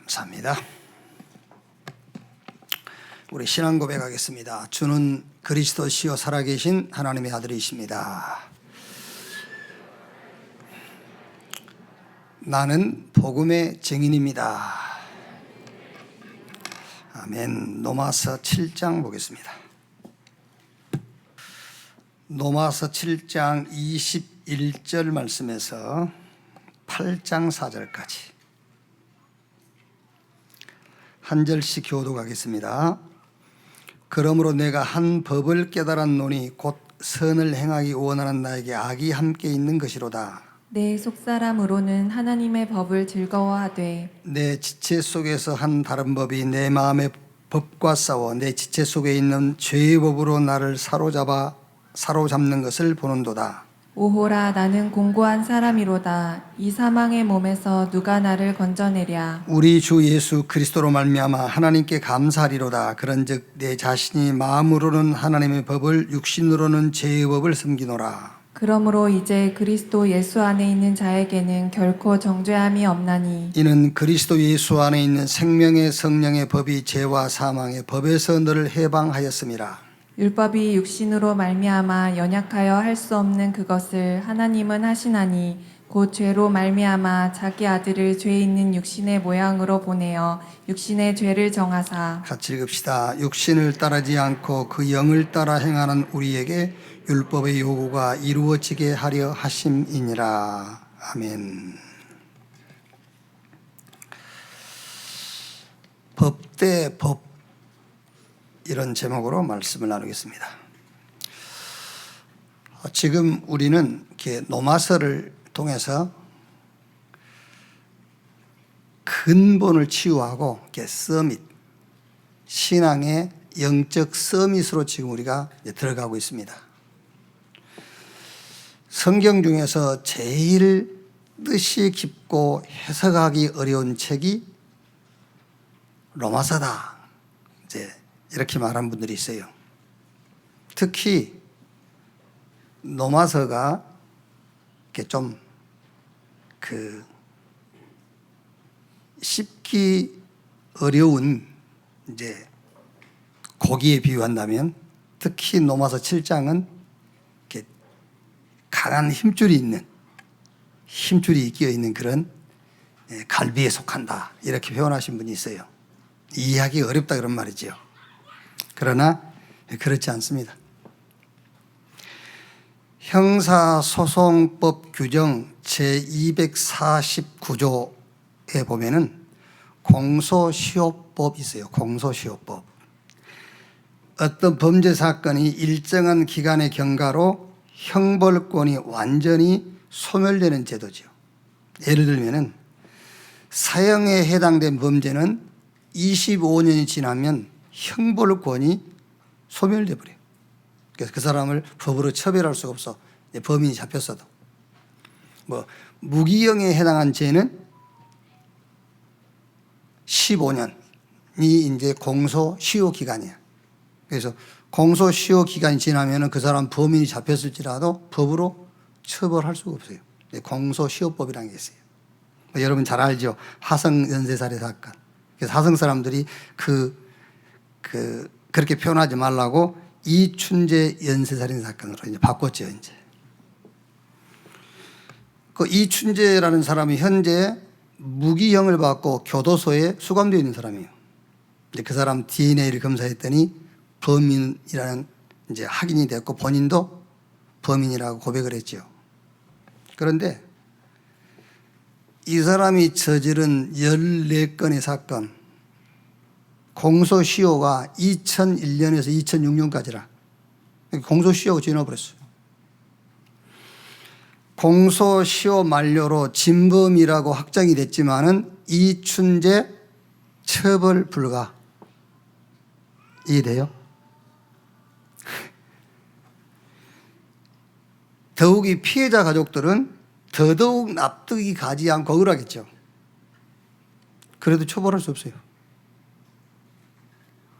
감사합니다. 우리 신앙 고백하겠습니다. 주는 그리스도시요 살아계신 하나님의 아들이십니다. 나는 복음의 증인입니다. 아멘. 로마서 7장 보겠습니다. 로마서 7장 21절 말씀에서 8장 4절까지 한 절씩 교독하겠습니다. 그러므로 내가 한 법을 깨달았노니 곧 선을 행하기 원하는 나에게 악이 함께 있는 것이로다. 내 속사람으로는 하나님의 법을 즐거워하되 내 지체 속에서 한 다른 법이 내 마음의 법과 싸워 내 지체 속에 있는 죄의 법으로 나를 사로잡는 것을 보는도다. 오호라 나는 공고한 사람이로다. 이 사망의 몸에서 누가 나를 건져내랴. 우리 주 예수 그리스도로 말미암아 하나님께 감사하리로다. 그런즉 내 자신이 마음으로는 하나님의 법을 육신으로는 죄의 법을 섬기노라. 그러므로 이제 그리스도 예수 안에 있는 자에게는 결코 정죄함이 없나니 이는 그리스도 예수 안에 있는 생명의 성령의 법이 죄와 사망의 법에서 너를 해방하였음이라. 율법이 육신으로 말미암아 연약하여 할 수 없는 그것을 하나님은 하시나니 곧 죄로 말미암아 자기 아들을 죄 있는 육신의 모양으로 보내어 육신의 죄를 정하사. 같이 읽읍시다. 육신을 따르지 않고 그 영을 따라 행하는 우리에게 율법의 요구가 이루어지게 하려 하심이니라. 아멘. 법 대 법, 이런 제목으로 말씀을 나누겠습니다. 지금 우리는 이렇게 로마서를 통해서 근본을 치유하고 이렇게 서밋, 신앙의 영적 서밋으로 지금 우리가 들어가고 있습니다. 성경 중에서 제일 뜻이 깊고 해석하기 어려운 책이 로마서다, 이제 이렇게 말한 분들이 있어요. 특히 로마서가 이렇게 좀 쉽기 어려운 이제 고기에 비유한다면 특히 로마서 7장은 이렇게 강한 힘줄이 끼어 있는 그런 갈비에 속한다, 이렇게 표현하신 분이 있어요. 이해하기 어렵다 그런 말이죠. 그러나 그렇지 않습니다. 형사소송법 규정 제249조에 보면은 공소시효법이 있어요. 공소시효법. 어떤 범죄 사건이 일정한 기간의 경과로 형벌권이 완전히 소멸되는 제도죠. 예를 들면은 사형에 해당된 범죄는 25년이 지나면 형벌권이 소멸돼 버려요. 그래서 그 사람을 법으로 처벌할 수가 없어. 범인이 잡혔어도. 무기형에 해당한 죄는 15년이 이제 공소시효 기간이야. 그래서 공소시효 기간이 지나면은 그 사람 범인이 잡혔을지라도 법으로 처벌할 수가 없어요. 공소시효법이라는 게 있어요. 여러분 잘 알죠? 화성 연쇄살해 사건. 그래서 화성 사람들이 그렇게 표현하지 말라고 이춘재 연쇄살인 사건으로 이제 바꿨죠, 이제. 그 이춘재라는 사람이 현재 무기형을 받고 교도소에 수감되어 있는 사람이에요. 이제 그 사람 DNA를 검사했더니 범인이라는 이제 확인이 됐고 본인도 범인이라고 고백을 했죠. 그런데 이 사람이 저지른 14건의 사건, 공소시효가 2001년에서 2006년까지라. 공소시효가 지나버렸어요. 공소시효 만료로 진범이라고 확정이 됐지만은 이춘재 처벌 불가. 이해돼요? 더욱이 피해자 가족들은 더더욱 납득이 가지 않고 억울하겠죠. 그래도 처벌할 수 없어요.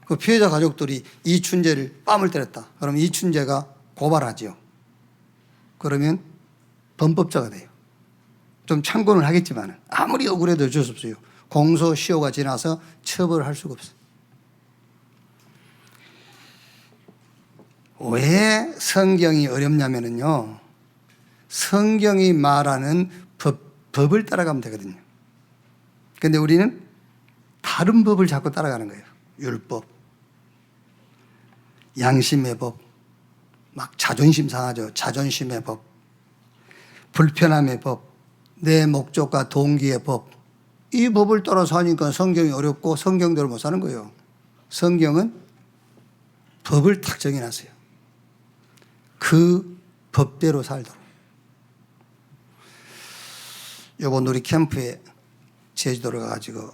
그 피해자 가족들이 이춘재를 뺨을 때렸다. 그럼 이춘재가 고발하지요. 그러면 범법자가 돼요. 좀 참고는 하겠지만 아무리 억울해도 어쩔 수 없어요. 공소시효가 지나서 처벌을 할 수가 없어요. 왜 성경이 어렵냐면요, 성경이 말하는 법을 따라가면 되거든요. 근데 우리는 다른 법을 자꾸 따라가는 거예요. 율법, 양심의 법, 막 자존심 상하죠. 자존심의 법, 불편함의 법, 내 목적과 동기의 법. 이 법을 따라서 하니까 성경이 어렵고 성경대로 못 사는 거예요. 성경은 법을 탁 정해놨어요. 그 법대로 살도록. 요번 우리 캠프에 제주도로 가가지고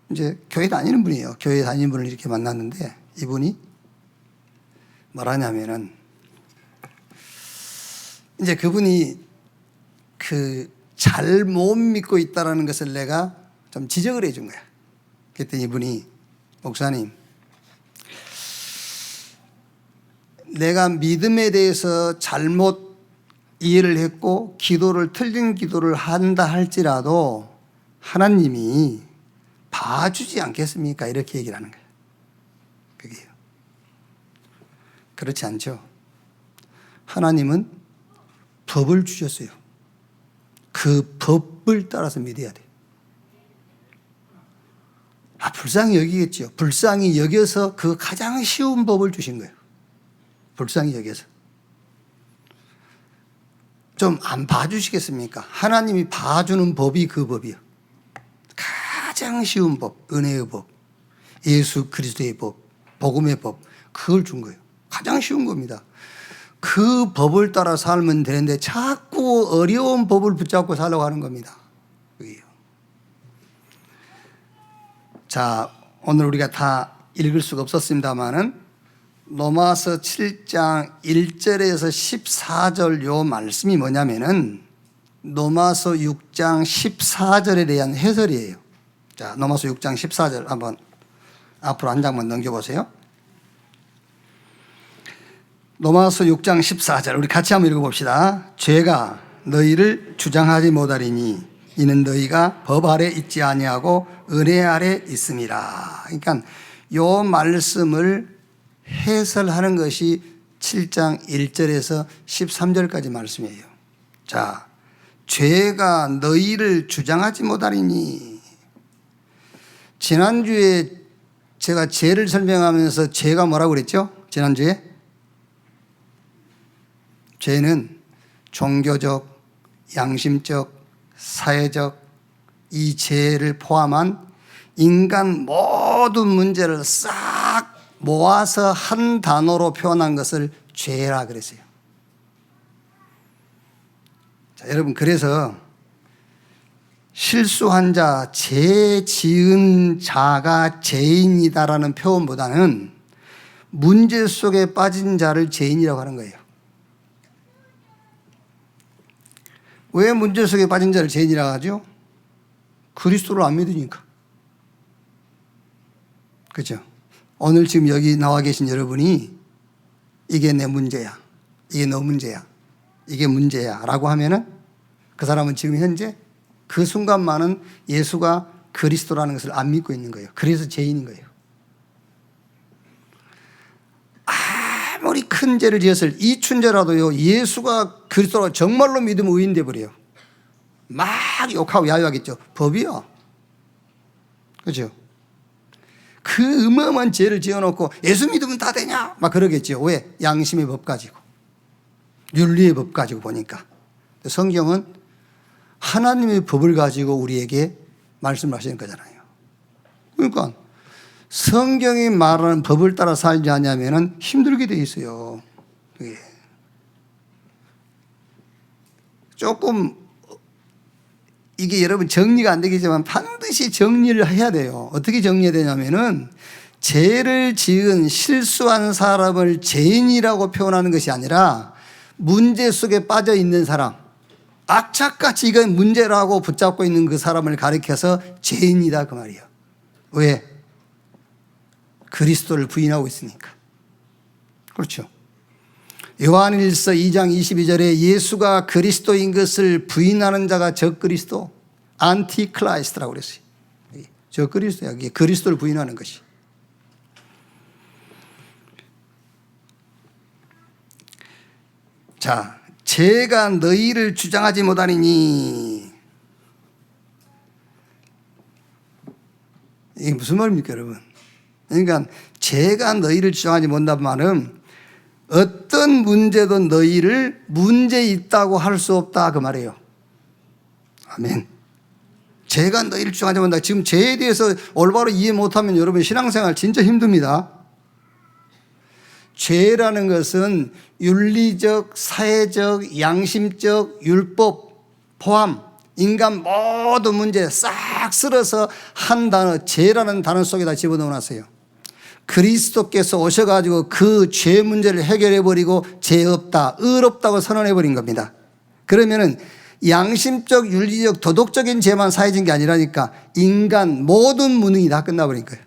이제 교회 다니는 분이에요. 교회 다니는 분을 이렇게 만났는데 이분이 뭐라냐면은 이제 그분이 잘 못 믿고 있다라는 것을 내가 좀 지적을 해준 거야. 그랬더니 이분이 목사님, 내가 믿음에 대해서 잘못 이해를 했고 틀린 기도를 한다 할지라도 하나님이 봐주지 않겠습니까? 이렇게 얘기를 하는 거예요. 그게요. 그렇지 않죠. 하나님은 법을 주셨어요. 그 법을 따라서 믿어야 돼요. 불쌍히 여기겠죠. 불쌍히 여겨서 그 가장 쉬운 법을 주신 거예요. 불쌍히 여겨서. 좀 안 봐주시겠습니까? 하나님이 봐주는 법이 그 법이요. 가장 쉬운 법, 은혜의 법, 예수 그리스도의 법, 복음의 법, 그걸 준 거예요. 가장 쉬운 겁니다. 그 법을 따라 살면 되는데 자꾸 어려운 법을 붙잡고 살려고 하는 겁니다. 그게요. 자, 오늘 우리가 다 읽을 수가 없었습니다만은 로마서 7장 1절에서 14절 요 말씀이 뭐냐면은 로마서 6장 14절에 대한 해설이에요. 자, 로마서 6장 14절 한번 앞으로 한 장만 넘겨보세요. 로마서 6장 14절 우리 같이 한번 읽어봅시다. 죄가 너희를 주장하지 못하리니 이는 너희가 법 아래 있지 아니하고 은혜 아래 있음이라. 그러니까 요 말씀을 해설하는 것이 7장 1절에서 13절까지 말씀이에요. 자, 죄가 너희를 주장하지 못하리니. 지난주에 제가 죄를 설명하면서 죄가 뭐라고 그랬죠? 지난주에? 죄는 종교적, 양심적, 사회적 이 죄를 포함한 인간 모든 문제를 싹 모아서 한 단어로 표현한 것을 죄라 그랬어요. 자, 여러분, 그래서 실수한 자, 죄 지은 자가 죄인이다라는 표현보다는 문제 속에 빠진 자를 죄인이라고 하는 거예요. 왜 문제 속에 빠진 자를 죄인이라고 하죠? 그리스도를 안 믿으니까. 그렇죠? 오늘 지금 여기 나와 계신 여러분이 이게 내 문제야, 이게 너 문제야, 이게 문제야 라고 하면은 그 사람은 지금 현재 그 순간만은 예수가 그리스도라는 것을 안 믿고 있는 거예요. 그래서 죄인인 거예요. 아무리 큰 죄를 지었을 이춘죄라도요, 예수가 그리스도라고 정말로 믿으면 의인 돼버려요. 막 욕하고 야유하겠죠. 법이요. 그렇죠? 그 어마어마한 죄를 지어놓고 예수 믿으면 다 되냐? 막 그러겠죠. 왜? 양심의 법 가지고, 윤리의 법 가지고 보니까. 성경은 하나님의 법을 가지고 우리에게 말씀을 하시는 거잖아요. 그러니까 성경이 말하는 법을 따라 살지 않으면 힘들게 돼 있어요. 그게. 조금 이게 여러분 정리가 안 되겠지만 반드시 정리를 해야 돼요. 어떻게 정리해야 되냐면은 죄를 지은 실수한 사람을 죄인이라고 표현하는 것이 아니라 문제 속에 빠져 있는 사람, 악착같이 이건 문제라고 붙잡고 있는 그 사람을 가리켜서 죄인이다 그 말이에요. 왜? 그리스도를 부인하고 있으니까. 그렇죠. 요한일서 2장 22절에 예수가 그리스도인 것을 부인하는 자가 적그리스도, 안티크라이스트라고 그랬어요. 적그리스도야. 이게 그리스도를 부인하는 것이. 자, 제가 너희를 주장하지 못하리니, 이게 무슨 말입니까, 여러분? 그러니까 제가 너희를 주장하지 못한다는 말은 어떤 문제도 너희를 문제 있다고 할 수 없다 그 말이에요. 아멘. 제가 너희를 주장하지 못한다. 지금 죄에 대해서 올바로 이해 못하면 여러분 신앙생활 진짜 힘듭니다. 죄라는 것은 윤리적, 사회적, 양심적, 율법 포함 인간 모든 문제 싹 쓸어서 한 단어, 죄라는 단어 속에다 집어넣어 놨어요. 그리스도께서 오셔가지고 그 죄 문제를 해결해버리고 죄 없다, 의롭다고 선언해버린 겁니다. 그러면은 양심적, 윤리적, 도덕적인 죄만 사해진 게 아니라니까 인간 모든 무능이 다 끝나버린 거예요.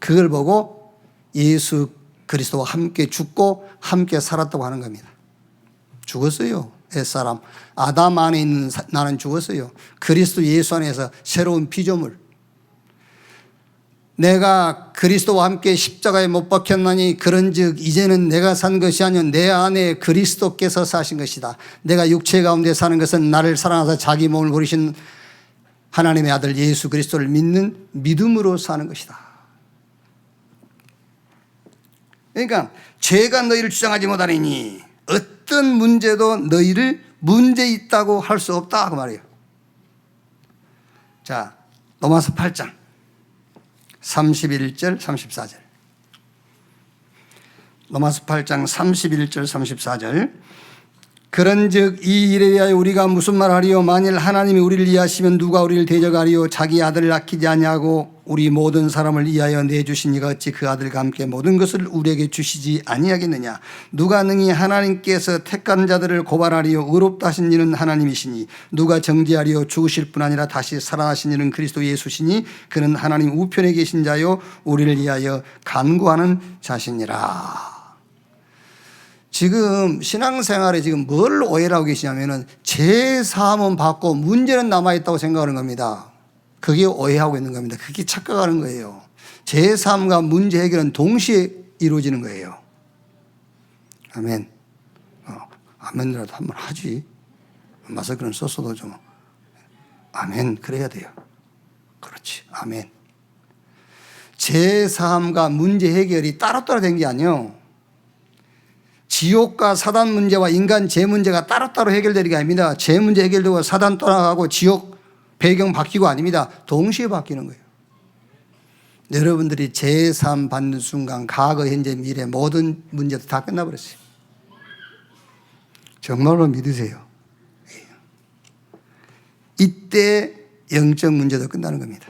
그걸 보고 예수 그리스도와 함께 죽고 함께 살았다고 하는 겁니다. 죽었어요. 옛사람 아담 안에 있는 나는 죽었어요. 그리스도 예수 안에서 새로운 피조물. 내가 그리스도와 함께 십자가에 못 박혔나니 그런즉 이제는 내가 산 것이 아니요 내 안에 그리스도께서 사신 것이다. 내가 육체 가운데 사는 것은 나를 사랑하사 자기 몸을 버리신 하나님의 아들 예수 그리스도를 믿는 믿음으로 사는 것이다. 그러니까 죄가 너희를 주장하지 못하리니 어떤 문제도 너희를 문제 있다고 할 수 없다 그 말이에요. 자, 로마서 8장 31절 34절. 로마서 8장 31절 34절. 그런즉 이 일에 대하여 우리가 무슨 말하리요? 만일 하나님이 우리를 이해하시면 누가 우리를 대적하리요? 자기 아들을 아끼지 아니하고 우리 모든 사람을 위하여 내주신 이가 어찌 그 아들과 함께 모든 것을 우리에게 주시지 아니하겠느냐? 누가 능히 하나님께서 택한 자들을 고발하리요? 의롭다 하신 이는 하나님이시니 누가 정죄하리요? 죽으실 뿐 아니라 다시 살아나신 이는 그리스도 예수시니 그는 하나님 우편에 계신 자요 우리를 위하여 간구하는 자시니라. 지금 신앙생활에 지금 뭘 오해를 하고 계시냐면은 죄사함은 받고 문제는 남아있다고 생각하는 겁니다. 그게 오해하고 있는 겁니다. 그게 착각하는 거예요. 죄사함과 문제 해결은 동시에 이루어지는 거예요. 아멘. 아멘이라도 한번 하지. 마스크는 썼어도 좀 아멘 그래야 돼요. 그렇지. 아멘. 죄사함과 문제 해결이 따로따로 된 게 아니에요. 지옥과 사단 문제와 인간 죄 문제가 따로따로 해결되는 게 아닙니다. 죄 문제 해결되고 사단 떠나가고 지옥 배경 바뀌고 아닙니다. 동시에 바뀌는 거예요. 여러분들이 죄사함 받는 순간 과거, 현재, 미래 모든 문제도 다 끝나버렸어요. 정말로 믿으세요. 이때 영적 문제도 끝나는 겁니다.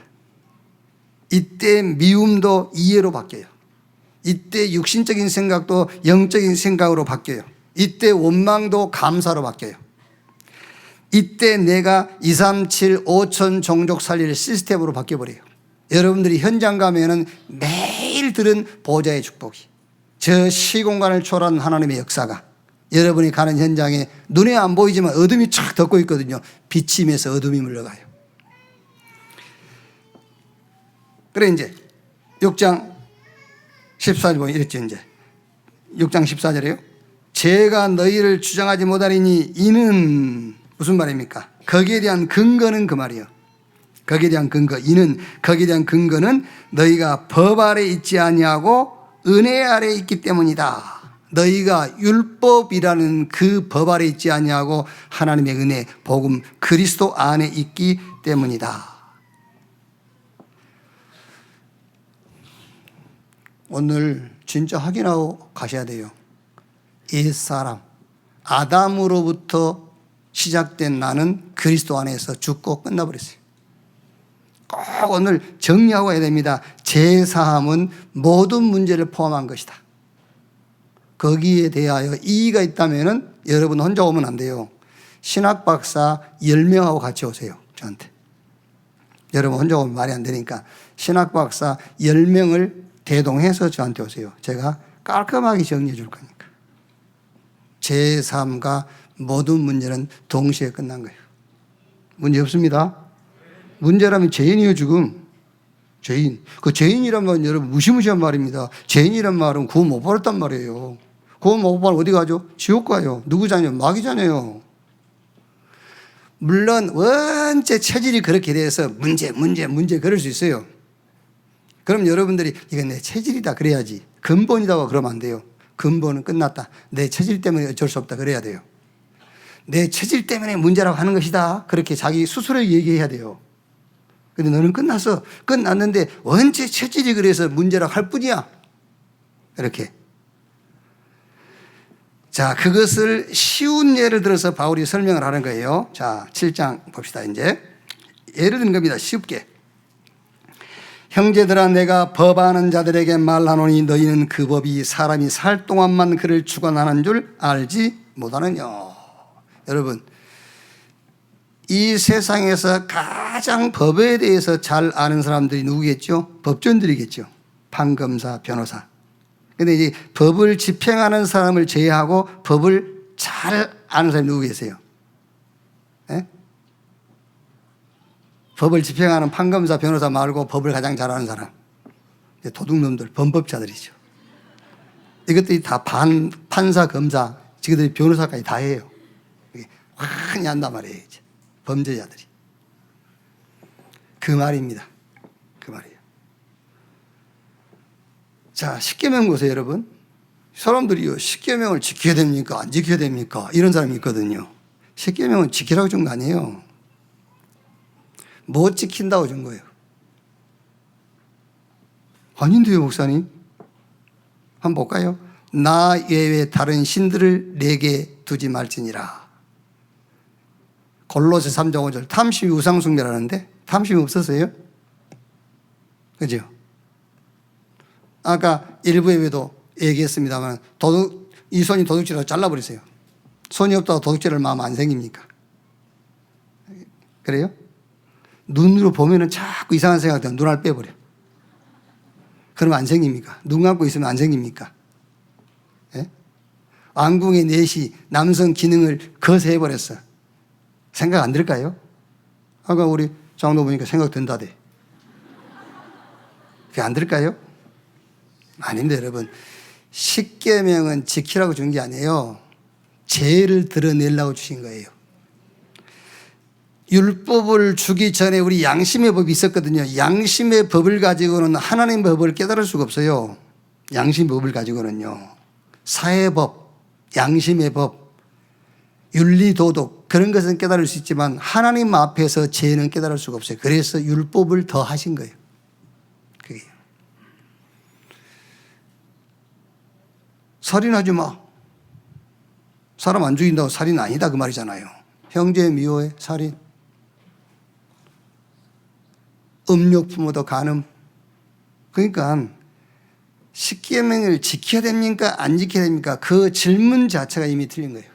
이때 미움도 이해로 바뀌어요. 이때 육신적인 생각도 영적인 생각으로 바뀌어요. 이때 원망도 감사로 바뀌어요. 이때 내가 2, 3, 7, 5천 종족 살릴 시스템으로 바뀌어버려요. 여러분들이 현장 가면은 매일 들은 보좌의 축복이, 저 시공간을 초월한 하나님의 역사가 여러분이 가는 현장에 눈에 안 보이지만 어둠이 쫙 덮고 있거든요. 빛이 임해서 어둠이 물러가요. 그래 이제 6장 14절 보면 이랬죠. 이제 6장 14절이에요. 제가 너희를 주장하지 못하리니 이는 무슨 말입니까? 거기에 대한 근거는 그 말이에요. 거기에 대한 근거, 이는 거기에 대한 근거는 너희가 법 아래 있지 아니하고 은혜 아래 있기 때문이다. 너희가 율법이라는 그 법 아래 있지 아니하고 하나님의 은혜, 복음, 그리스도 안에 있기 때문이다. 오늘 진짜 확인하고 가셔야 돼요. 옛사람 아담으로부터 시작된 나는 그리스도 안에서 죽고 끝나버렸어요. 꼭 오늘 정리하고 해야 됩니다. 죄사함은 모든 문제를 포함한 것이다. 거기에 대하여 이의가 있다면 여러분 혼자 오면 안 돼요. 신학 박사 10명하고 같이 오세요. 저한테. 여러분 혼자 오면 말이 안 되니까 신학 박사 10명을 대동해서 저한테 오세요. 제가 깔끔하게 정리해 줄 거니까. 제3과 모든 문제는 동시에 끝난 거예요. 문제 없습니다. 문제라면 죄인이에요, 지금. 죄인. 그 죄인이란 말은 여러분 무시무시한 말입니다. 죄인이란 말은 구원 못 받았단 말이에요. 구원 못 받으면 어디 가죠? 지옥 가요. 누구 자녀? 마귀 자녀요. 물론 원체 체질이 그렇게 돼서 문제 그럴 수 있어요. 그럼 여러분들이 이건 내 체질이다 그래야지. 근본이다고 그러면 안 돼요. 근본은 끝났다. 내 체질 때문에 어쩔 수 없다 그래야 돼요. 내 체질 때문에 문제라고 하는 것이다. 그렇게 자기 스스로 얘기해야 돼요. 근데 너는 끝났어. 끝났는데 원체 체질이 그래서 문제라고 할 뿐이야. 이렇게. 자, 그것을 쉬운 예를 들어서 바울이 설명을 하는 거예요. 자, 7장 봅시다, 이제. 예를 든 겁니다. 쉽게. 형제들아, 내가 법하는 자들에게 말하노니 너희는 그 법이 사람이 살 동안만 그를 주관하는 줄 알지 못하느냐. 여러분, 이 세상에서 가장 법에 대해서 잘 아는 사람들이 누구겠죠? 법전들이겠죠. 판검사, 변호사. 근데 이제 법을 집행하는 사람을 제외하고 법을 잘 아는 사람이 누구 계세요? 네? 법을 집행하는 판검사, 변호사 말고 법을 가장 잘 아는 사람. 도둑놈들, 범법자들이죠. 이것들이 다 판사, 검사, 지그들이 변호사까지 다 해요. 많이 한단 말이에요, 이제. 범죄자들이. 그 말입니다. 그 말이에요. 자, 십계명 보세요, 여러분. 사람들이요, 십계명을 지켜야 됩니까? 안 지켜야 됩니까? 이런 사람이 있거든요. 십계명은 지키라고 준 거 아니에요. 못 지킨다고 준 거예요. 아닌데요, 목사님? 한번 볼까요? 나 외에 다른 신들을 내게 두지 말지니라. 골로새 3장 5절. 탐심이 우상숭배라는데 탐심이 없었어요? 그죠? 아까 일부 예배도 얘기했습니다만 이 손이 도둑질하고 잘라버리세요. 손이 없다고 도둑질할 마음 안 생깁니까? 그래요? 눈으로 보면은 자꾸 이상한 생각 들면 눈알 빼버려. 그러면 안 생깁니까? 눈 감고 있으면 안 생깁니까? 예? 안궁의 넷이 남성 기능을 거세해버렸어. 생각 안 들까요? 아까 우리 장로 보니까 생각 든다대. 그게 안 들까요? 아닙니다, 여러분. 십계명은 지키라고 준 게 아니에요. 죄를 드러내려고 주신 거예요. 율법을 주기 전에 우리 양심의 법이 있었거든요. 양심의 법을 가지고는 하나님의 법을 깨달을 수가 없어요. 양심의 법을 가지고는요. 사회법, 양심의 법, 윤리, 도덕 그런 것은 깨달을 수 있지만 하나님 앞에서 죄는 깨달을 수가 없어요. 그래서 율법을 더 하신 거예요. 그게. 살인하지 마. 사람 안 죽인다고 살인 아니다 그 말이잖아요. 형제 미워해 살인. 음욕 부모도 간음. 그러니까 십계명을 지켜야 됩니까? 안 지켜야 됩니까? 그 질문 자체가 이미 틀린 거예요.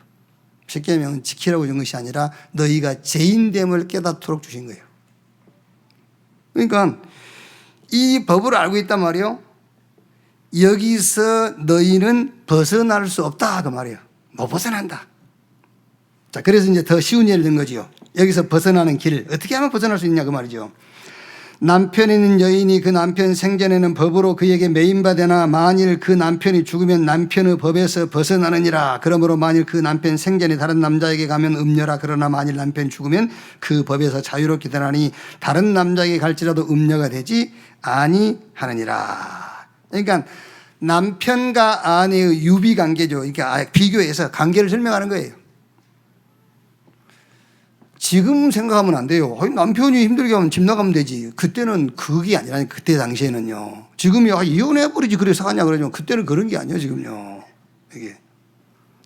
십계명은 지키라고 준 것이 아니라 너희가 죄인됨을 깨닫도록 주신 거예요. 그러니까 이 법을 알고 있단 말이에요. 여기서 너희는 벗어날 수 없다 그 말이에요. 못 벗어난다. 자, 그래서 이제 더 쉬운 예를 든 거지요. 여기서 벗어나는 길 어떻게 하면 벗어날 수 있냐 그 말이죠. 남편이 있는 여인이 그 남편 생전에는 법으로 그에게 매인바되나 만일 그 남편이 죽으면 남편의 법에서 벗어나느니라. 그러므로 만일 그 남편 생전에 다른 남자에게 가면 음녀라. 그러나 만일 남편이 죽으면 그 법에서 자유롭게 되나니 다른 남자에게 갈지라도 음녀가 되지 아니하느니라. 그러니까 남편과 아내의 유비 관계죠. 그러니까 비교해서 관계를 설명하는 거예요. 지금 생각하면 안 돼요. 남편이 힘들게 하면 집 나가면 되지. 그때는 그게 아니라 그때 당시에는요. 지금이 이혼해버리지 그래 사가냐 그러지만 그때는 그런 게 아니에요 지금요. 이게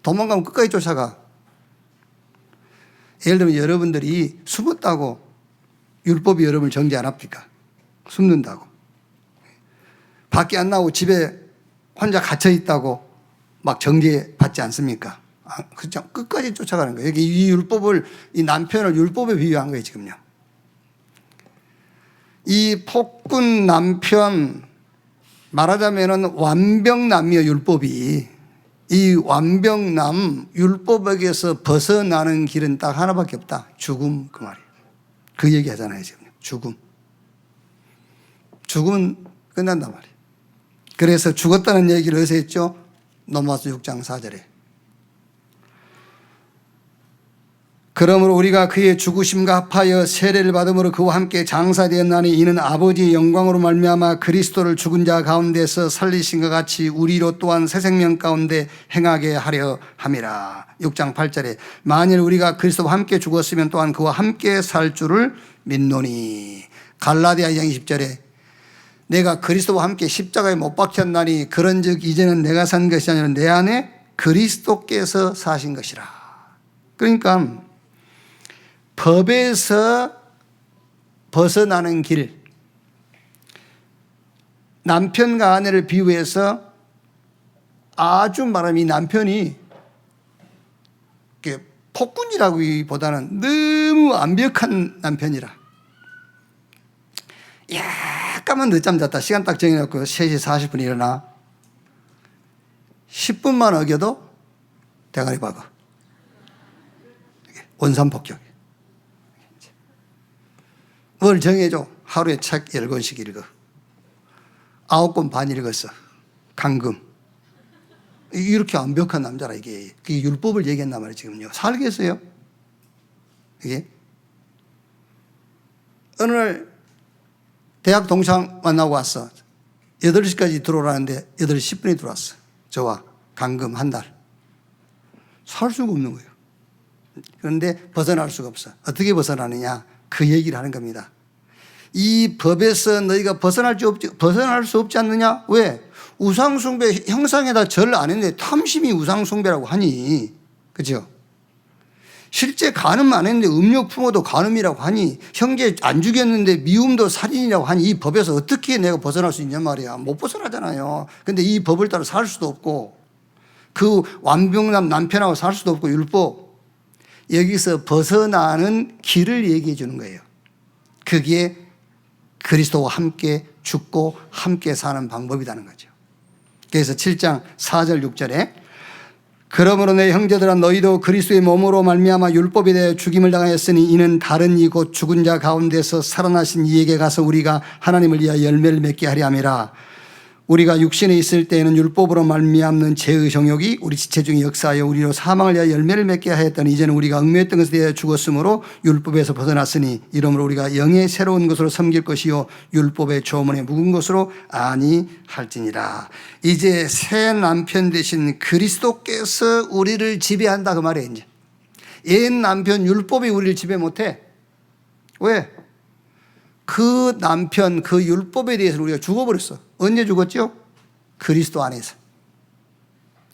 도망가면 끝까지 쫓아가. 예를 들면 여러분들이 숨었다고 율법이 여러분을 정죄 안 합니까? 숨는다고. 밖에 안 나오고 집에 혼자 갇혀 있다고 막 정죄 받지 않습니까? 그죠? 끝까지 쫓아가는 거예요. 이 율법을, 이 남편을 율법에 비유한 거예요, 지금요. 이 폭군 남편, 말하자면은 완벽남이요, 율법이. 이 완벽남 율법에게서 벗어나는 길은 딱 하나밖에 없다. 죽음, 그 말이에요. 그 얘기 하잖아요, 지금. 죽음. 죽음은 끝난단 말이에요. 그래서 죽었다는 얘기를 어디서 했죠? 로마서 6장 4절에. 그러므로 우리가 그의 죽으심과 합하여 세례를 받음으로 그와 함께 장사되었나니 이는 아버지의 영광으로 말미암아 그리스도를 죽은 자 가운데서 살리신 것 같이 우리로 또한 새 생명 가운데 행하게 하려 함이라. 6장 8절에 만일 우리가 그리스도와 함께 죽었으면 또한 그와 함께 살 줄을 믿노니. 갈라디아 2장 20절에 내가 그리스도와 함께 십자가에 못 박혔나니 그런즉 이제는 내가 산 것이 아니라 내 안에 그리스도께서 사신 것이라. 그러니까 법에서 벗어나는 길, 남편과 아내를 비유해서 아주 말하면 이 남편이 폭군이라기보다는 너무 완벽한 남편이라. 약간만 늦잠 잤다 시간 딱 정해놓고 3시 40분 일어나 10분만 어겨도 대가리 박아. 원산폭격. 뭘 정해줘. 하루에 책 10권씩 읽어. 9권 반 읽었어. 강금. 이렇게 완벽한 남자라 이게. 그게 율법을 얘기했단 말이에요 지금요. 살겠어요? 이게? 어느 날 대학 동창 만나고 왔어. 8시까지 들어오라는데 8시 10분에 들어왔어. 저와 강금 한 달. 살 수가 없는 거예요. 그런데 벗어날 수가 없어. 어떻게 벗어나느냐? 그 얘기를 하는 겁니다. 이 법에서 너희가 벗어날 수 없지 않느냐? 왜? 우상숭배 형상에다 절 안 했는데 탐심이 우상숭배라고 하니. 그죠? 실제 간음 안 했는데 음욕 품어도 간음이라고 하니, 형제 안 죽였는데 미움도 살인이라고 하니 이 법에서 어떻게 내가 벗어날 수 있냔 말이야. 못 벗어나잖아요. 근데 이 법을 따라 살 수도 없고 그 완벽남 남편하고 살 수도 없고 율법. 여기서 벗어나는 길을 얘기해 주는 거예요. 그게 그리스도와 함께 죽고 함께 사는 방법이라는 거죠. 그래서 7장 4절 6절에 그러므로 내 형제들아 너희도 그리스도의 몸으로 말미암아 율법에 대해 죽임을 당하였으니 이는 다른 이 곧 죽은 자 가운데서 살아나신 이에게 가서 우리가 하나님을 위하여 열매를 맺게 하려 함이라. 우리가 육신에 있을 때에는 율법으로 말미암는 죄의 정욕이 우리 지체 중에 역사하여 우리로 사망을 위하여 열매를 맺게 하였더니 이제는 우리가 얽매였던 것에 대하여 죽었으므로 율법에서 벗어났으니 이러므로 우리가 영의 새로운 것으로 섬길 것이요 율법의 조문에 묵은 것으로 아니할지니라. 이제 새 남편 되신 그리스도께서 우리를 지배한다 그 말이에요. 이제 옛 남편 율법이 우리를 지배 못해. 왜? 그 남편 그 율법에 대해서 우리가 죽어버렸어. 언제 죽었죠? 그리스도 안에서.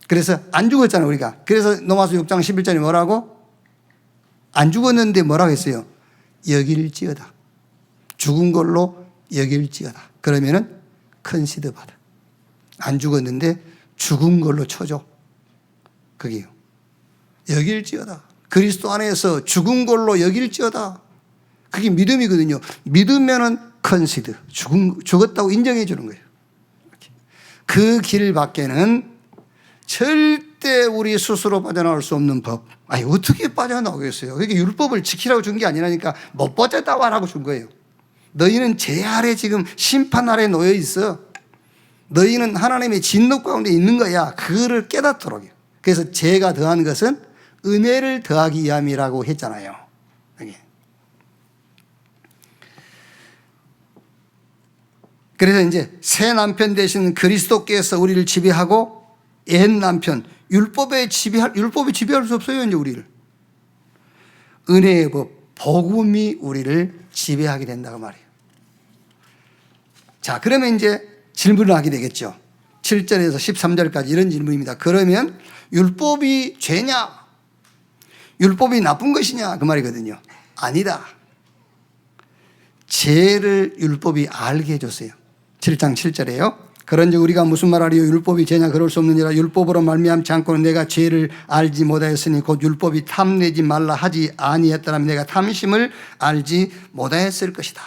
그래서 안 죽었잖아요 우리가. 그래서 로마서 6장 11절에 뭐라고? 안 죽었는데 뭐라고 했어요? 여길지어다. 죽은 걸로 여길지어다. 그러면은 컨시드 받아. 안 죽었는데 죽은 걸로 쳐줘. 그게요. 여길지어다. 그리스도 안에서 죽은 걸로 여길지어다. 그게 믿음이거든요. 믿으면은 컨시드. 죽었다고 인정해 주는 거예요. 그 길 밖에는 절대 우리 스스로 빠져나올 수 없는 법. 아니, 어떻게 빠져나오겠어요? 그게 율법을 지키라고 준 게 아니라니까 못 빠져나와라고 준 거예요. 너희는 죄 아래 지금 심판 아래 놓여 있어. 너희는 하나님의 진노 가운데 있는 거야. 그거를 깨닫도록요. 그래서 죄가 더한 것은 은혜를 더하기 위함이라고 했잖아요. 여기. 그래서 이제 새 남편 되신 그리스도께서 우리를 지배하고 옛 남편, 율법이 지배할 수 없어요, 이제 우리를. 은혜의 법, 복음이 우리를 지배하게 된다고 말이에요. 자, 그러면 이제 질문을 하게 되겠죠. 7절에서 13절까지 이런 질문입니다. 그러면 율법이 죄냐? 율법이 나쁜 것이냐? 그 말이거든요. 아니다. 죄를 율법이 알게 해줬어요. 7장 7절에요. 그런즉 우리가 무슨 말하리요? 율법이 죄냐? 그럴 수 없느니라. 율법으로 말미암지 않고는 내가 죄를 알지 못하였으니 곧 율법이 탐내지 말라 하지 아니했더라면 내가 탐심을 알지 못하였을 것이다.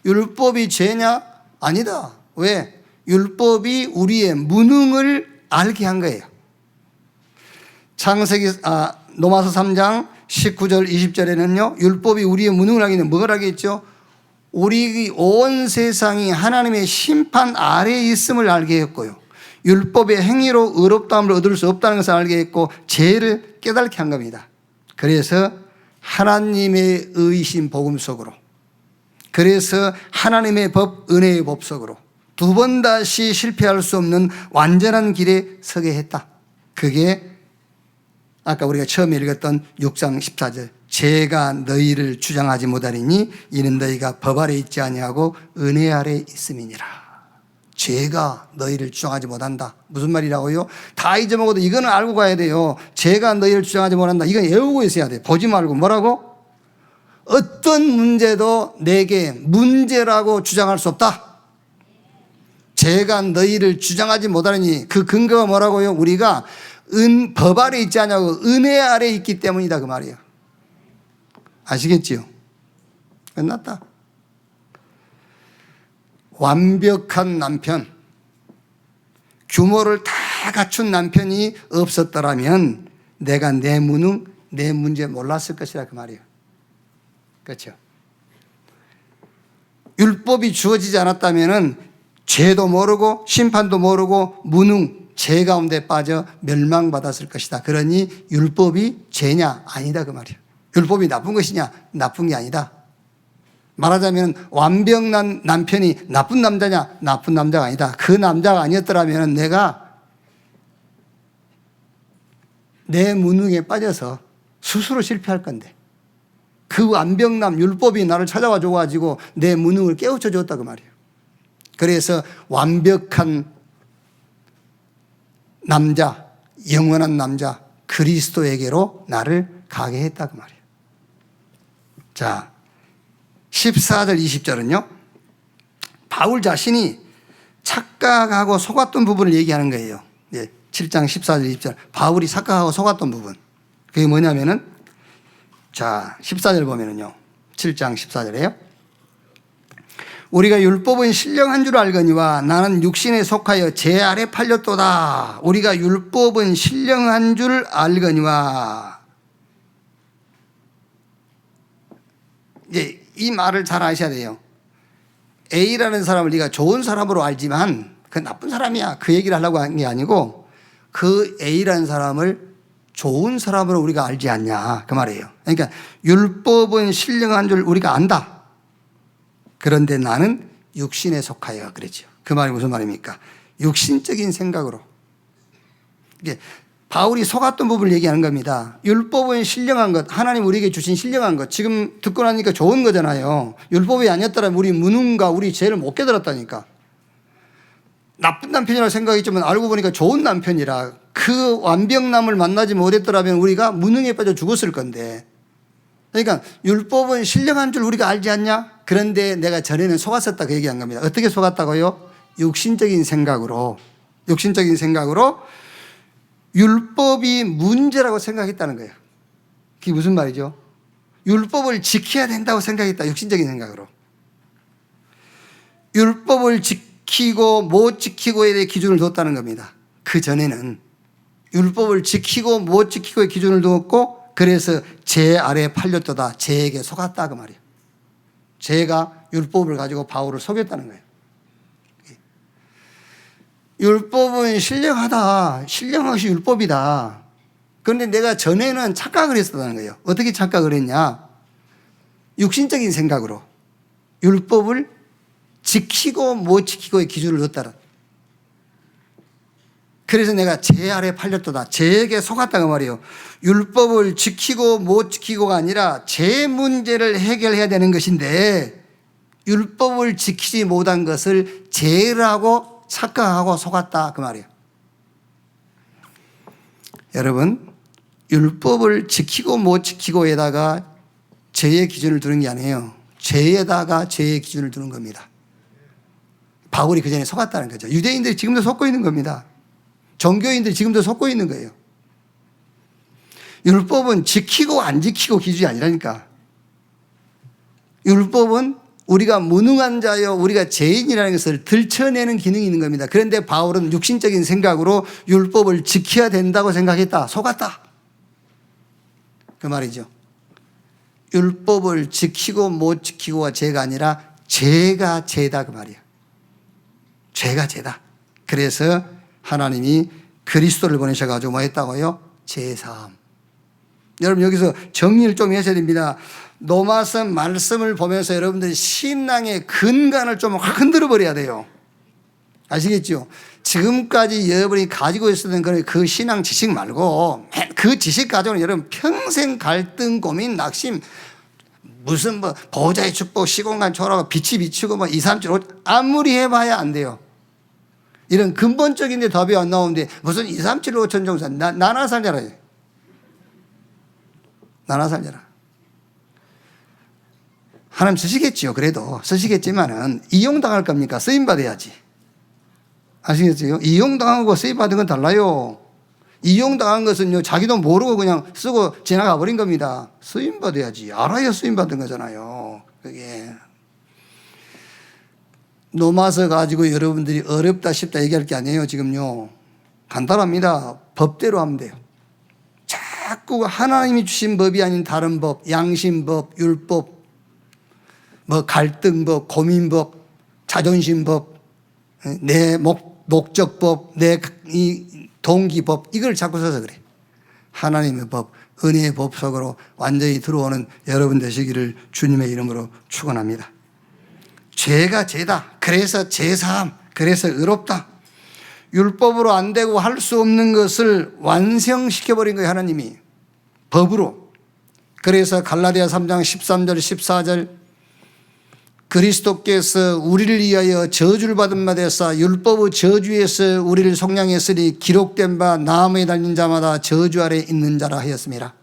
율법이 죄냐? 아니다. 왜? 율법이 우리의 무능을 알게 한 거예요. 로마서 3장 19절 20절에는요. 율법이 우리의 무능을 하게 되면 뭘 하겠죠? 우리 온 세상이 하나님의 심판 아래에 있음을 알게 했고요. 율법의 행위로 의롭다함을 얻을 수 없다는 것을 알게 했고 죄를 깨닫게 한 겁니다. 그래서 하나님의 의이신 복음 속으로, 그래서 하나님의 법, 은혜의 법 속으로 두 번 다시 실패할 수 없는 완전한 길에 서게 했다. 그게 아까 우리가 처음에 읽었던 6장 14절, 죄가 너희를 주장하지 못하리니 이는 너희가 법 아래 있지 아니하고 은혜 아래 있음이니라. 죄가 너희를 주장하지 못한다. 무슨 말이라고요? 다 잊어먹어도 이거는 알고 가야 돼요. 죄가 너희를 주장하지 못한다. 이건 외우고 있어야 돼. 보지 말고. 뭐라고? 어떤 문제도 내게 문제라고 주장할 수 없다. 죄가 너희를 주장하지 못하니 그 근거가 뭐라고요? 우리가 법 아래 있지 않냐고 은혜 아래 있기 때문이다 그 말이에요. 아시겠지요? 끝났다. 완벽한 남편, 규모를 다 갖춘 남편이 없었더라면 내가 내 무능, 내 문제 몰랐을 것이라 그 말이에요. 그렇죠? 율법이 주어지지 않았다면 죄도 모르고 심판도 모르고 무능, 죄 가운데 빠져 멸망받았을 것이다. 그러니 율법이 죄냐? 아니다 그 말이에요. 율법이 나쁜 것이냐? 나쁜 게 아니다. 말하자면 완벽한 남편이 나쁜 남자냐? 나쁜 남자가 아니다. 그 남자가 아니었더라면 내가 내 무능에 빠져서 스스로 실패할 건데 그 완벽남 율법이 나를 찾아와 줘가지고 내 무능을 깨우쳐 줬다 그 말이에요. 그래서 완벽한 남자, 영원한 남자 그리스도에게로 나를 가게 했다 그 말이에요. 자, 14절 20절은요. 바울 자신이 착각하고 속았던 부분을 얘기하는 거예요. 7장 14절 20절 바울이 착각하고 속았던 부분. 그게 뭐냐면은 자 14절 보면은요. 7장 14절에요. 우리가 율법은 신령한 줄 알거니와 나는 육신에 속하여 죄 아래 팔렸도다. 우리가 율법은 신령한 줄 알거니와. 이제 이 말을 잘 아셔야 돼요. A라는 사람을 네가 좋은 사람으로 알지만 그 나쁜 사람이야. 그 얘기를 하려고 한 게 아니고 그 A라는 사람을 좋은 사람으로 우리가 알지 않냐 그 말이에요. 그러니까 율법은 신령한 줄 우리가 안다. 그런데 나는 육신에 속하여 그랬죠. 그 말이 무슨 말입니까? 육신적인 생각으로. 이게 바울이 속았던 부분을 얘기하는 겁니다. 율법은 신령한 것, 하나님 우리에게 주신 신령한 것. 지금 듣고 나니까 좋은 거잖아요. 율법이 아니었더라면 우리 무능과 우리 죄를 못 깨달았다니까. 나쁜 남편이라고 생각했지만 알고 보니까 좋은 남편이라 그 완벽남을 만나지 못했더라면 우리가 무능에 빠져 죽었을 건데. 그러니까 율법은 신령한 줄 우리가 알지 않냐? 그런데 내가 전에는 속았었다 그 얘기한 겁니다. 어떻게 속았다고요? 육신적인 생각으로 율법이 문제라고 생각했다는 거예요. 그게 무슨 말이죠? 율법을 지켜야 된다고 생각했다. 육신적인 생각으로. 율법을 지키고 못 지키고에 대해 기준을 뒀다는 겁니다. 그 전에는 율법을 지키고 못 지키고의 기준을 두었고 그래서 죄 아래에 팔렸도다. 죄에게 속았다 그 말이에요. 죄가 율법을 가지고 바울을 속였다는 거예요. 율법은 신령하다. 신령한 것이 율법이다. 그런데 내가 전에는 착각을 했었다는 거예요. 어떻게 착각을 했냐? 육신적인 생각으로 율법을 지키고 못 지키고의 기준을 뒀다라. 그래서 내가 죄 아래 팔렸도다. 죄에게 속았다 그 말이에요. 율법을 지키고 못 지키고가 아니라 죄 문제를 해결해야 되는 것인데 율법을 지키지 못한 것을 죄라고 착각하고 속았다 그 말이에요. 여러분 율법을 지키고 못 지키고에다가 죄의 기준을 두는 게 아니에요. 죄에다가 죄의 기준을 두는 겁니다. 바울이 그 전에 속았다는 거죠. 유대인들이 지금도 속고 있는 겁니다. 종교인들이 지금도 속고 있는 거예요. 율법은 지키고 안 지키고 기준이 아니라니까. 율법은 우리가 무능한 자여 우리가 죄인이라는 것을 들춰내는 기능이 있는 겁니다. 그런데 바울은 육신적인 생각으로 율법을 지켜야 된다고 생각했다. 속았다. 그 말이죠. 율법을 지키고 못 지키고가 죄가 아니라 죄가 죄다 그 말이야. 죄가 죄다. 그래서 하나님이 그리스도를 보내셔가지고 뭐 했다고요? 죄사함. 여러분 여기서 정리를 좀 하셔야 됩니다. 노마선 말씀을 보면서 여러분들이 신앙의 근간을 좀 흔들어 버려야 돼요. 아시겠죠? 지금까지 여러분이 가지고 있었던 그 신앙 지식 말고 그 지식 가지고는 여러분 평생 갈등, 고민, 낙심, 무슨 뭐 보호자의 축복, 시공간 초라고 빛이 비추고 뭐 2, 3, 7, 5 아무리 해봐야 안 돼요. 이런 근본적인 데 답이 안 나오는데 무슨 2, 3, 7, 5천 정사 나나 살려라. 나나 살려라. 하나님 쓰시겠지요. 그래도 쓰시겠지만은 이용당할 겁니까? 쓰임받아야지. 아시겠어요? 이용당하고 쓰임받은 건 달라요. 이용당한 것은요, 자기도 모르고 그냥 쓰고 지나가 버린 겁니다. 쓰임받아야지. 알아야 쓰임받은 거잖아요. 그게. 노마서 가지고 여러분들이 어렵다 쉽다 얘기할 게 아니에요, 지금요. 간단합니다. 법대로 하면 돼요. 자꾸 하나님이 주신 법이 아닌 다른 법, 양심법, 율법, 뭐 갈등법, 고민법, 자존심법, 내 목적법, 내 동기법, 이걸 자꾸 써서 그래. 하나님의 법, 은혜의 법 속으로 완전히 들어오는 여러분 되시기를 주님의 이름으로 축원합니다. 죄가 죄다. 그래서 죄사함. 그래서 의롭다. 율법으로 안 되고 할 수 없는 것을 완성시켜버린 거예요, 하나님이. 법으로. 그래서 갈라디아 3장 13절 14절 그리스도께서 우리를 위하여 저주를 받은 바 되사 율법의 저주에서 우리를 속량했으니 기록된 바 나무에 달린 자마다 저주 아래 있는 자라 하였습니다.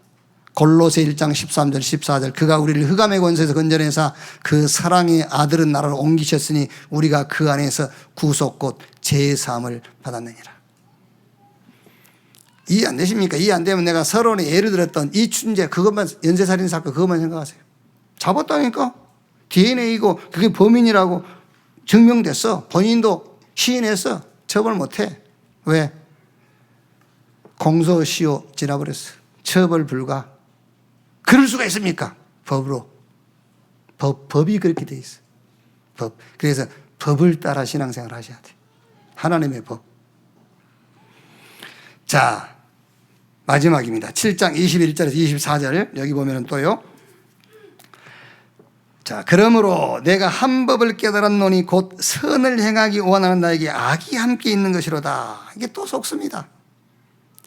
골로새 1장 13절 14절 그가 우리를 흑암의 권세에서 건져내사 그 사랑의 아들은 나라로 옮기셨으니 우리가 그 안에서 구속 곧 제사함을 받았느니라. 이해 안 되십니까? 이해 안 되면 내가 서론에 예를 들었던 이 춘제 그것만 연쇄살인 사건 그것만 생각하세요. 잡았다니까? DNA이고 그게 범인이라고 증명됐어. 본인도 시인했어. 처벌 못해. 왜? 공소시효 지나버렸어. 처벌 불가. 그럴 수가 있습니까? 법으로. 법이 그렇게 돼 있어. 법. 그래서 법을 따라 신앙생활 하셔야 돼. 하나님의 법. 자, 마지막입니다. 7장 21절에서 24절 여기 보면은 또요. 자, 그러므로 내가 한 법을 깨달았노니 곧 선을 행하기 원하는 나에게 악이 함께 있는 것이로다. 이게 또 속습니다.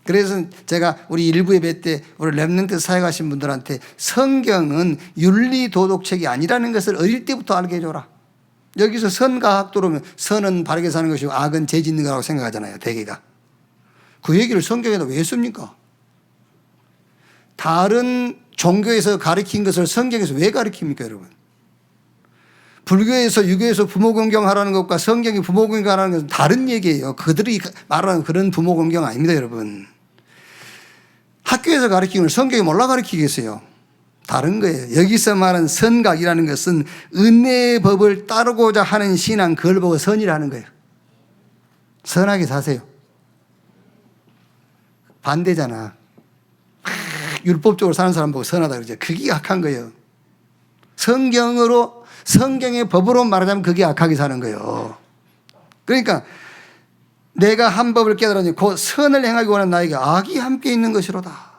그래서 제가 우리 일부 예배 때 우리 렘넌트 사역하신 분들한테 성경은 윤리 도덕책이 아니라는 것을 어릴 때부터 알게 해줘라. 여기서 선과 악 들어오면 선은 바르게 사는 것이고 악은 죄 짓는 거라고 생각하잖아요, 대개가. 그 얘기를 성경에다 왜 씁니까? 다른 종교에서 가르친 것을 성경에서 왜 가르칩니까, 여러분? 불교에서 유교에서 부모 공경하라는 것과 성경이 부모 공경하라는 것은 다른 얘기예요. 그들이 말하는 그런 부모 공경 아닙니다, 여러분. 학교에서 가르치는 걸 성경이 몰라 가르치겠어요? 다른 거예요. 여기서 말하는 선각이라는 것은 은혜의 법을 따르고자 하는 신앙, 그걸 보고 선이라는 거예요. 선하게 사세요. 반대잖아. 율법적으로 사는 사람 보고 선하다 그러죠. 그게 악한 거예요. 성경의 법으로 말하자면 그게 악하게 사는 거예요. 그러니까 내가 한 법을 깨달으니 그 선을 행하기 원하는 나에게 악이 함께 있는 것이로다.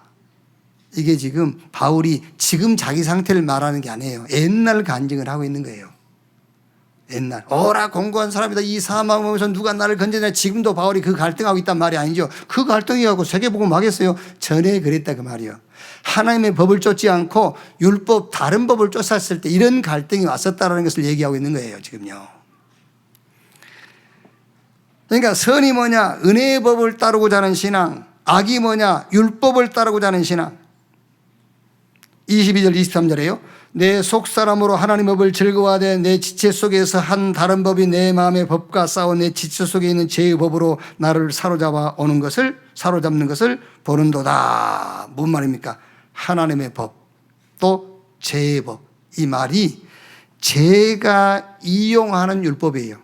이게 지금 바울이 지금 자기 상태를 말하는 게 아니에요. 옛날 간증을 하고 있는 거예요. 옛날 오라 공고한 사람이다. 이 사망에서 누가 나를 건져내냐. 지금도 바울이 그 갈등하고 있단 말이 아니죠. 그 갈등이 하고 세계복음 하겠어요? 전에 그랬다 그 말이에요. 하나님의 법을 쫓지 않고 율법 다른 법을 쫓았을 때 이런 갈등이 왔었다는 것을 얘기하고 있는 거예요, 지금요. 그러니까 선이 뭐냐? 은혜의 법을 따르고자 하는 신앙. 악이 뭐냐? 율법을 따르고자 하는 신앙. 22절 23절에요. 내 속사람으로 하나님의 법을 즐거워하되 내 지체 속에서 한 다른 법이 내 마음의 법과 싸워 내 지체 속에 있는 죄의 법으로 나를 사로잡는 것을 보는도다. 무슨 말입니까? 하나님의 법 또 죄의 법. 이 말이 죄가 이용하는 율법이에요.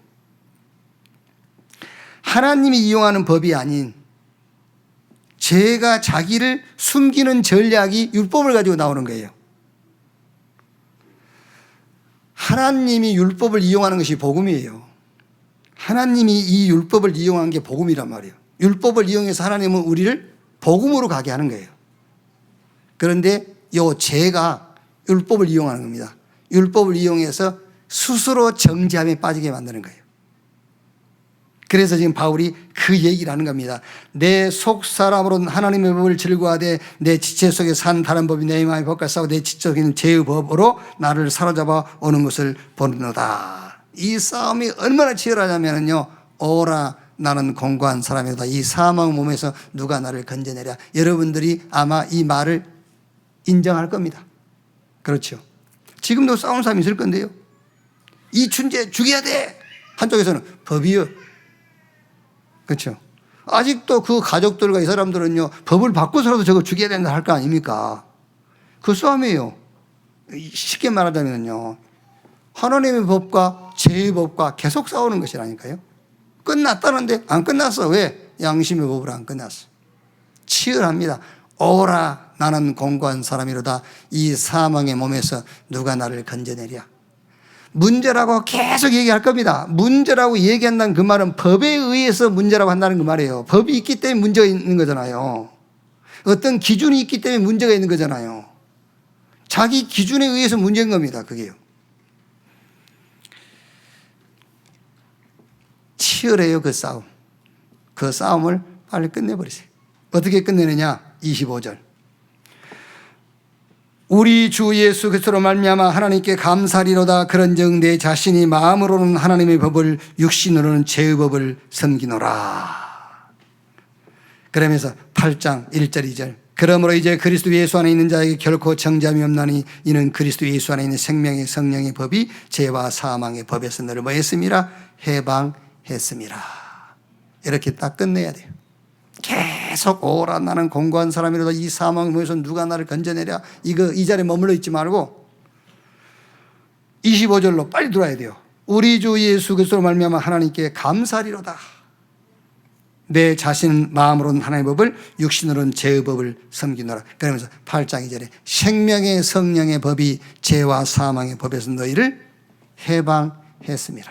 하나님이 이용하는 법이 아닌 죄가 자기를 숨기는 전략이 율법을 가지고 나오는 거예요. 하나님이 율법을 이용하는 것이 복음이에요. 하나님이 이 율법을 이용한 게 복음이란 말이에요. 율법을 이용해서 하나님은 우리를 복음으로 가게 하는 거예요. 그런데 이 죄가 율법을 이용하는 겁니다. 율법을 이용해서 스스로 정죄함에 빠지게 만드는 거예요. 그래서 지금 바울이 그 얘기를 하는 겁니다. 내 속 사람으로는 하나님의 법을 즐거워하되 내 지체 속에 산 다른 법이 내 마음의 법과 싸워 내 지체 속에 있는 죄의 법으로 나를 사로잡아 오는 것을 보는도다. 이 싸움이 얼마나 치열하냐면요. 오라 나는 공고한 사람이다. 이 사망 몸에서 누가 나를 건져내랴. 여러분들이 아마 이 말을 인정할 겁니다. 그렇죠. 지금도 싸우는 사람이 있을 건데요. 이 춘재 죽여야 돼. 한쪽에서는 법이요. 그렇죠. 아직도 그 가족들과 이 사람들은요, 법을 바꿔서라도 저거 죽여야 된다 할 거 아닙니까? 그 싸움이에요. 쉽게 말하자면요, 하나님의 법과 죄의 법과 계속 싸우는 것이라니까요. 끝났다는데 안 끝났어. 왜? 양심의 법으로 안 끝났어. 치열합니다. 오라 나는 공고한 사람이로다. 이 사망의 몸에서 누가 나를 건져내랴. 문제라고 계속 얘기할 겁니다. 문제라고 얘기한다는 그 말은 법에 의해서 문제라고 한다는 그 말이에요. 법이 있기 때문에 문제가 있는 거잖아요. 어떤 기준이 있기 때문에 문제가 있는 거잖아요. 자기 기준에 의해서 문제인 겁니다. 그게요. 치열해요. 그 싸움. 그 싸움을 빨리 끝내버리세요. 어떻게 끝내느냐? 25절. 우리 주 예수 그리스도로 말미암아 하나님께 감사리로다. 그런즉 내 자신이 마음으로는 하나님의 법을 육신으로는 죄의 법을 섬기노라. 그러면서 8장 1절 2절. 그러므로 이제 그리스도 예수 안에 있는 자에게 결코 정죄함이 없나니 이는 그리스도 예수 안에 있는 생명의 성령의 법이 죄와 사망의 법에서 너를 뭐 했음이라? 해방했음이라. 이렇게 딱 끝내야 돼요. 계속 오라 나는 공고한 사람이로다. 이 사망의 몸에서 누가 나를 건져내랴. 이 자리에 머물러 있지 말고 25절로 빨리 들어와야 돼요. 우리 주 예수 그리스도로 말미암아 하나님께 감사리로다. 내 자신은 마음으로는 하나님의 법을 육신으로는 죄의 법을 섬기노라. 그러면서 8장 2절에 생명의 성령의 법이 죄와 사망의 법에서 너희를 해방했습니다.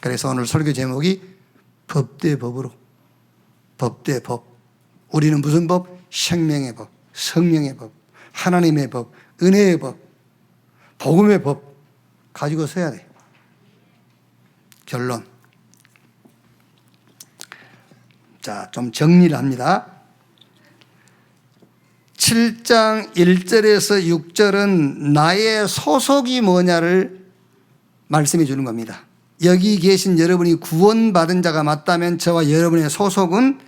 그래서 오늘 설교 제목이 법 대 법으로, 법 대 법. 우리는 무슨 법? 생명의 법, 성령의 법, 하나님의 법, 은혜의 법, 복음의 법 가지고 서야 돼. 결론. 자, 좀 정리를 합니다. 7장 1절에서 6절은 나의 소속이 뭐냐를 말씀해 주는 겁니다. 여기 계신 여러분이 구원받은 자가 맞다면 저와 여러분의 소속은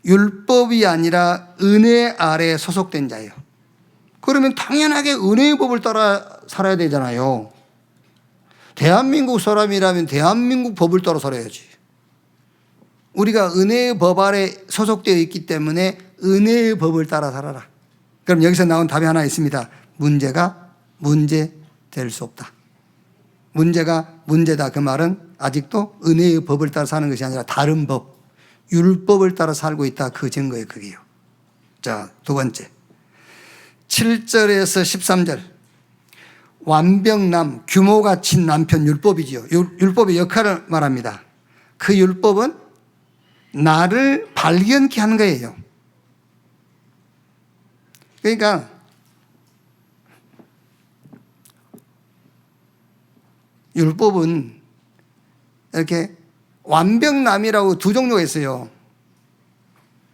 율법이 아니라 은혜 아래 소속된 자예요. 그러면 당연하게 은혜의 법을 따라 살아야 되잖아요. 대한민국 사람이라면 대한민국 법을 따라 살아야지. 우리가 은혜의 법 아래 소속되어 있기 때문에 은혜의 법을 따라 살아라. 그럼 여기서 나온 답이 하나 있습니다. 문제가 문제될 수 없다. 문제가 문제다. 그 말은 아직도 은혜의 법을 따라 사는 것이 아니라 다른 법, 율법을 따라 살고 있다. 그 증거예요. 그게요. 자, 두 번째. 7절에서 13절. 완벽남, 규모가 친 남편 율법이지요. 율법의 역할을 말합니다. 그 율법은 나를 발견케 하는 거예요. 그러니까 율법은 이렇게 완벽남이라고 두 종류가 있어요.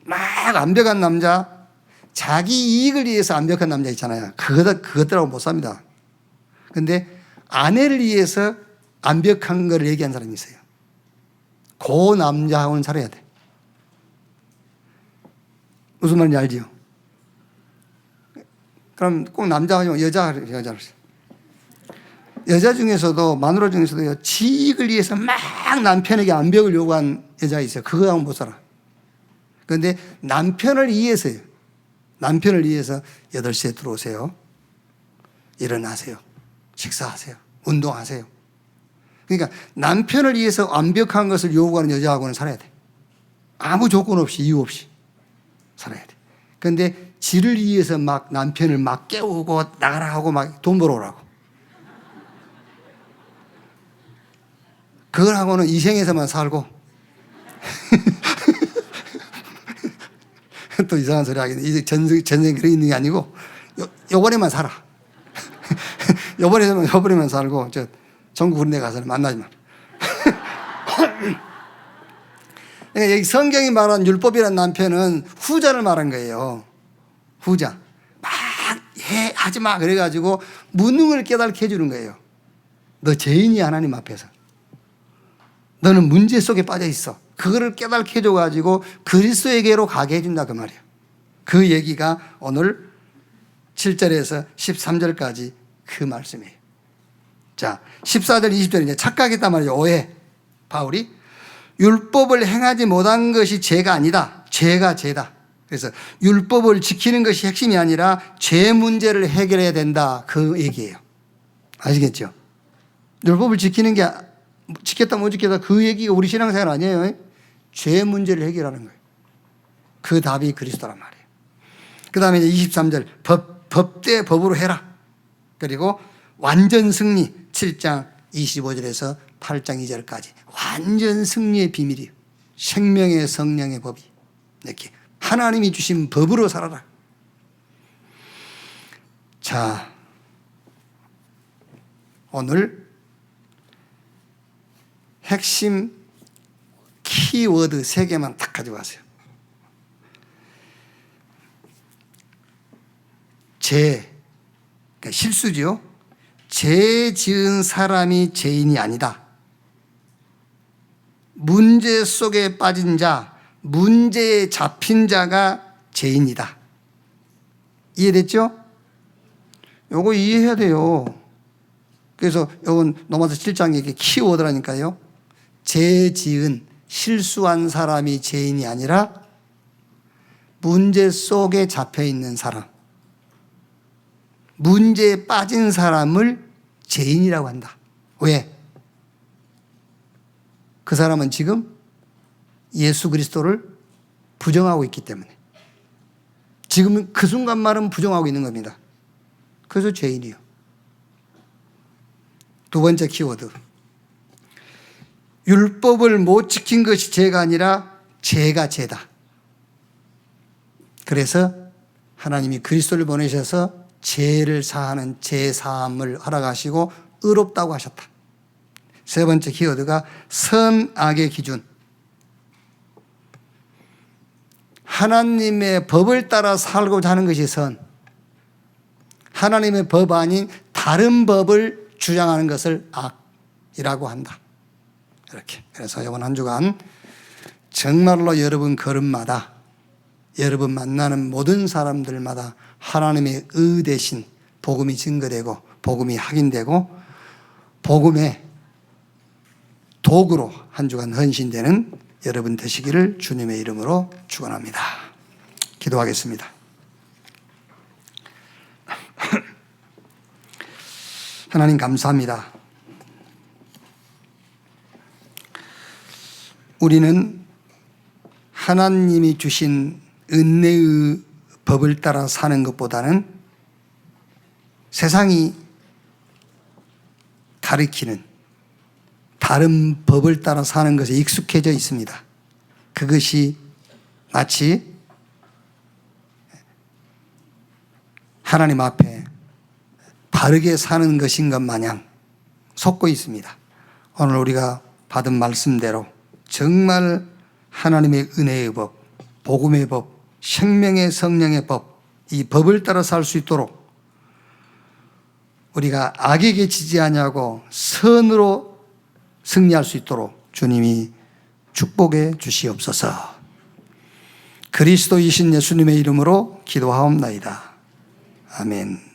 막 완벽한 남자, 자기 이익을 위해서 완벽한 남자 있잖아요. 그것들하고 못 삽니다. 근데 아내를 위해서 완벽한 걸 얘기한 사람이 있어요. 그 남자하고는 살아야 돼. 무슨 말인지 알지요? 그럼 꼭 남자 하지 말고 여자를. 여자 중에서도 마누라 중에서도 지 이익을 위해서 막 남편에게 완벽을 요구한 여자가 있어요. 그거하고는 못 살아. 그런데 남편을 위해서요. 남편을 위해서 8시에 들어오세요. 일어나세요. 식사하세요. 운동하세요. 그러니까 남편을 위해서 완벽한 것을 요구하는 여자하고는 살아야 돼. 아무 조건 없이, 이유 없이. 살아야 돼. 그런데 지를 위해서 막 남편을 막 깨우고 나가라 하고 막 돈 벌어오라고. 그걸 하고는 이 생에서만 살고 또 이상한 소리 하겠네. 이제 전생에 그런 있는 게 아니고 요번에만 살아. 요번에만 살고 저 전국 그런 데 가서는 만나지 마. 그러니까 여기 성경이 말한 율법이라는 남편은 후자를 말한 거예요. 후자. 막 하지 마 그래가지고 무능을 깨닫게 해주는 거예요. 너 죄인이야 하나님 앞에서. 너는 문제 속에 빠져 있어. 그거를 깨닫게 해줘가지고 그리스도에게로 가게 해준다 그 말이에요. 그 얘기가 오늘 7절에서 13절까지 그 말씀이에요. 자, 14절, 20절 이제 착각했단 말이에요. 오해. 바울이 율법을 행하지 못한 것이 죄가 아니다. 죄가 죄다. 그래서 율법을 지키는 것이 핵심이 아니라 죄 문제를 해결해야 된다. 그 얘기예요. 아시겠죠? 율법을 지키는 게 지켰다 못 지켰다 그 얘기가 우리 신앙생활 아니에요. 죄 문제를 해결하는 거예요. 그 답이 그리스도란 말이에요. 그 다음에 23절 법대 법으로 해라. 그리고 완전 승리 7장 25절에서 8장 2절까지 완전 승리의 비밀이에요. 생명의 성령의 법이 이렇게 하나님이 주신 법으로 살아라. 자, 오늘 핵심 키워드 3개만 딱 가지고 가세요. 죄, 그러니까 실수죠. 죄 지은 사람이 죄인이 아니다. 문제 속에 빠진 자, 문제에 잡힌 자가 죄인이다. 이해됐죠? 요거 이해해야 돼요. 그래서 이건 로마서 7장 얘기 키워드라니까요. 죄 지은 실수한 사람이 죄인이 아니라 문제 속에 잡혀 있는 사람, 문제에 빠진 사람을 죄인이라고 한다. 왜? 그 사람은 지금 예수 그리스도를 부정하고 있기 때문에. 지금 그 순간만은 부정하고 있는 겁니다. 그래서 죄인이요. 두 번째 키워드. 율법을 못 지킨 것이 죄가 아니라 죄가 죄다. 그래서 하나님이 그리스도를 보내셔서 죄를 사하는 죄 사함을 허락하시고 의롭다고 하셨다. 세 번째 키워드가 선악의 기준. 하나님의 법을 따라 살고자 하는 것이 선. 하나님의 법 아닌 다른 법을 주장하는 것을 악이라고 한다. 이렇게. 그래서 이번 한 주간 정말로 여러분 걸음마다 여러분 만나는 모든 사람들마다 하나님의 의 대신 복음이 증거되고 복음이 확인되고 복음의 도구로 한 주간 헌신되는 여러분 되시기를 주님의 이름으로 축원합니다. 기도하겠습니다. 하나님 감사합니다. 우리는 하나님이 주신 은혜의 법을 따라 사는 것보다는 세상이 가리키는 다른 법을 따라 사는 것에 익숙해져 있습니다. 그것이 마치 하나님 앞에 바르게 사는 것인 것 마냥 속고 있습니다. 오늘 우리가 받은 말씀대로 정말 하나님의 은혜의 법, 복음의 법, 생명의 성령의 법, 이 법을 따라 살 수 있도록 우리가 악에게 지지 아니하고 선으로 승리할 수 있도록 주님이 축복해 주시옵소서. 그리스도이신 예수님의 이름으로 기도하옵나이다. 아멘.